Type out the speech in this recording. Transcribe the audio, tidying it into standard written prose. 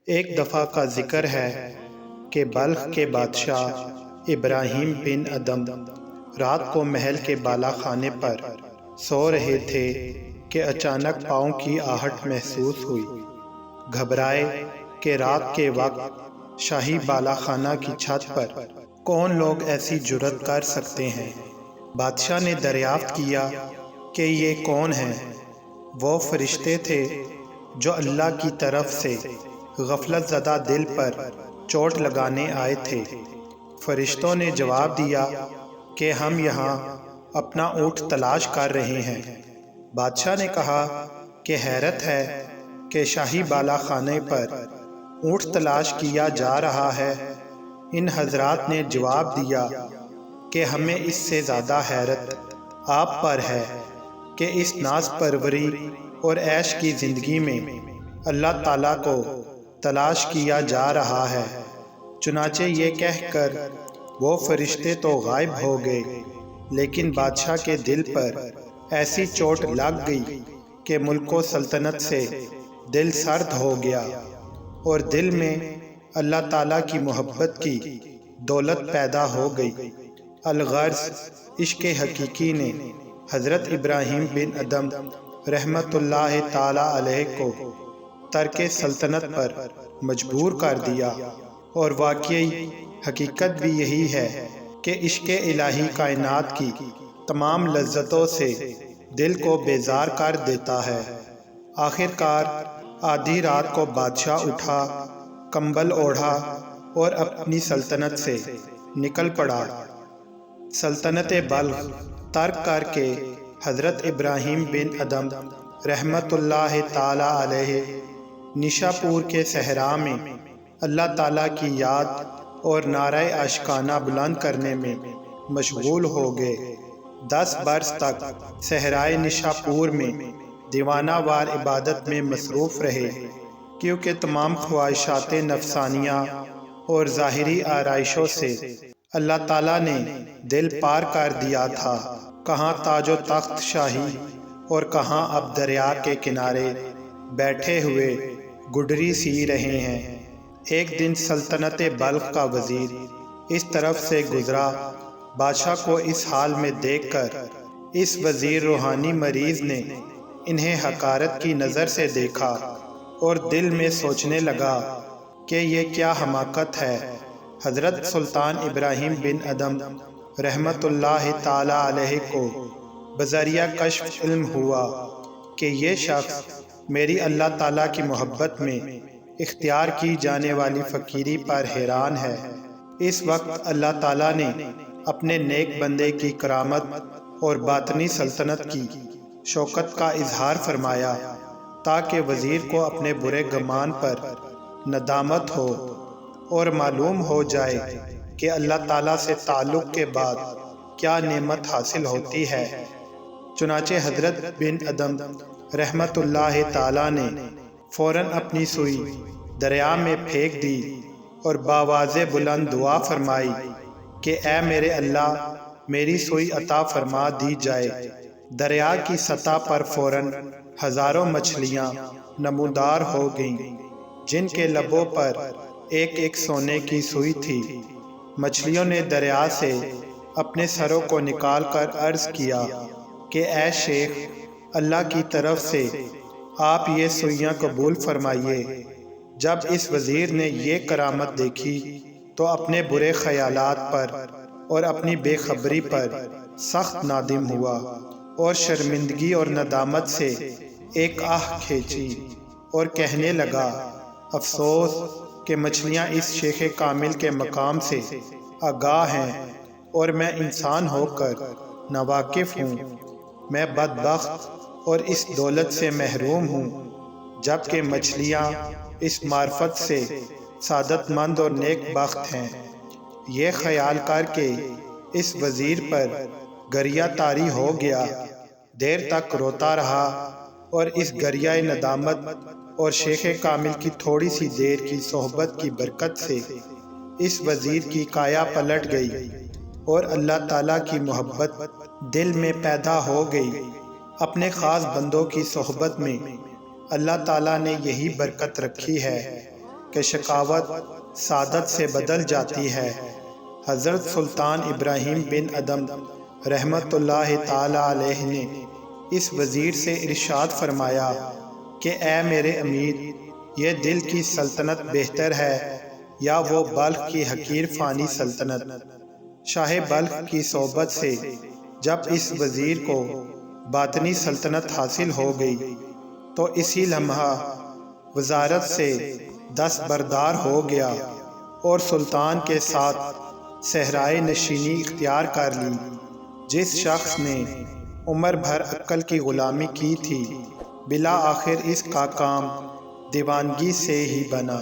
ایک دفعہ کا ذکر ہے کہ بلخ کے بادشاہ ابراہیم بن ادم رات کو محل کے بالا خانے پر سو رہے تھے کہ اچانک پاؤں کی آہٹ محسوس ہوئی۔ گھبرائے کہ رات کے وقت شاہی بالا خانہ کی چھت پر کون لوگ ایسی جرات کر سکتے ہیں۔ بادشاہ نے دریافت کیا کہ یہ کون ہیں۔ وہ فرشتے تھے جو اللہ کی طرف سے غفلت زدہ دل پر چوٹ لگانے آئے تھے۔ فرشتوں نے جواب دیا کہ ہم یہاں اپنا اونٹ تلاش کر رہے ہیں۔ بادشاہ نے کہا کہ حیرت ہے کہ شاہی بالا خانے پر اونٹ تلاش کیا جا رہا ہے۔ ان حضرات نے جواب دیا کہ ہمیں اس سے زیادہ حیرت آپ پر ہے کہ اس ناز پروری اور عیش کی زندگی میں اللہ تعالیٰ کو تلاش کیا جا رہا ہے۔ چنانچہ یہ کہہ کر وہ فرشتے تو غائب ہو گئے، لیکن بادشاہ کے دل پر ایسی چوٹ لگ گئی کہ ملک و سلطنت سے دل سرد ہو گیا اور دل میں اللہ تعالیٰ کی محبت کی دولت پیدا ہو گئی۔ الغرض عشق حقیقی نے حضرت ابراہیم بن ادم رحمۃ اللہ تعالی علیہ کو ترک سلطنت پر مجبور کر دیا، اور واقعی حقیقت بھی یہی ہے کہ عشق الہی کائنات کی تمام لذتوں سے دل کو بیزار کر دیتا ہے۔ آخر کار آدھی رات کو بادشاہ اٹھا، کمبل اوڑھا اور اپنی سلطنت سے نکل پڑا۔ سلطنت بلخ ترک کر کے حضرت ابراہیم بن ادم رحمۃ اللہ تعالی علیہ نشا پور کے صحرا میں اللہ تعالیٰ کی یاد اور نعرہ اشکانہ بلند کرنے میں مشغول ہو گئے۔ 10 برس تک صحرائے نشا پور میں دیوانہ وار عبادت میں مصروف رہے، کیونکہ تمام خواہشات نفسانیہ اور ظاہری آرائشوں سے اللہ تعالیٰ نے دل پار کر دیا تھا۔ کہاں تاج و تخت شاہی اور کہاں اب دریا کے کنارے بیٹھے ہوئے گڈری سی رہے ہیں۔ ایک دن سلطنت بلخ کا وزیر اس طرف سے گزرا۔ بادشاہ کو اس حال میں دیکھ کر اس وزیر روحانی مریض نے انہیں حقارت کی نظر سے دیکھا اور دل میں سوچنے لگا کہ یہ کیا حماقت ہے۔ حضرت سلطان ابراہیم بن ادم رحمۃ اللہ تعالی علیہ کو بذریعہ کشف علم ہوا کہ یہ شخص میری اللہ تعالیٰ کی محبت میں اختیار کی جانے والی فقیری پر حیران ہے۔ اس وقت اللہ تعالیٰ نے اپنے نیک بندے کی کرامت اور باطنی سلطنت کی شوکت کا اظہار فرمایا، تاکہ وزیر کو اپنے برے گمان پر ندامت ہو اور معلوم ہو جائے کہ اللہ تعالیٰ سے تعلق کے بعد کیا نعمت حاصل ہوتی ہے۔ چنانچہ حضرت بن ادم رحمۃ اللہ تعالیٰ نے فوراً اپنی سوئی دریا میں پھینک دی اور بآواز بلند دعا فرمائی کہ اے میرے اللہ، میری سوئی عطا فرما دی جائے۔ دریا کی سطح پر فوراً ہزاروں مچھلیاں نمودار ہو گئیں، جن کے لبوں پر ایک ایک سونے کی سوئی تھی۔ مچھلیوں نے دریا سے اپنے سروں کو نکال کر عرض کیا کہ اے شیخ، اللہ کی طرف سے آپ یہ سوئیاں قبول فرمائیے۔ جب اس وزیر نے یہ کرامت دیکھی تو اپنے برے خیالات پر اور اپنی بے خبری پر سخت نادم ہوا اور شرمندگی اور ندامت سے ایک آہ کھینچی اور کہنے لگا، افسوس کہ مچھلیاں اس شیخ کامل کے مقام سے آگاہ ہیں اور میں انسان ہو کر ناواقف ہوں۔ میں بدبخت اور اس دولت سے محروم ہوں، جبکہ مچھلیاں اس معرفت سے سعادت مند اور نیک بخت ہیں۔ یہ خیال کر کے اس وزیر پر گریہ طاری ہو گیا، دیر تک روتا رہا، اور اس گریہ ندامت اور شیخ کامل کی تھوڑی سی دیر کی صحبت کی برکت سے اس وزیر کی کایا پلٹ گئی اور اللہ تعالیٰ کی محبت دل میں پیدا ہو گئی۔ اپنے خاص بندوں کی صحبت میں اللہ تعالیٰ نے یہی برکت رکھی ہے کہ شقاوت سعادت سے بدل جاتی ہے۔ حضرت سلطان ابراہیم بن ادم رحمۃ اللہ تعالی علیہ نے اس وزیر سے ارشاد فرمایا کہ اے میرے امیر، یہ دل کی سلطنت بہتر ہے یا وہ بلخ کی حقیر فانی سلطنت؟ شاہ بلخ کی صحبت سے جب اس وزیر کو باطنی سلطنت حاصل ہو گئی تو اسی لمحہ وزارت سے دستبردار ہو گیا اور سلطان کے ساتھ صحرائے نشینی اختیار کر لی۔ جس شخص نے عمر بھر عقل کی غلامی کی تھی، بلا آخر اس کا کام دیوانگی سے ہی بنا۔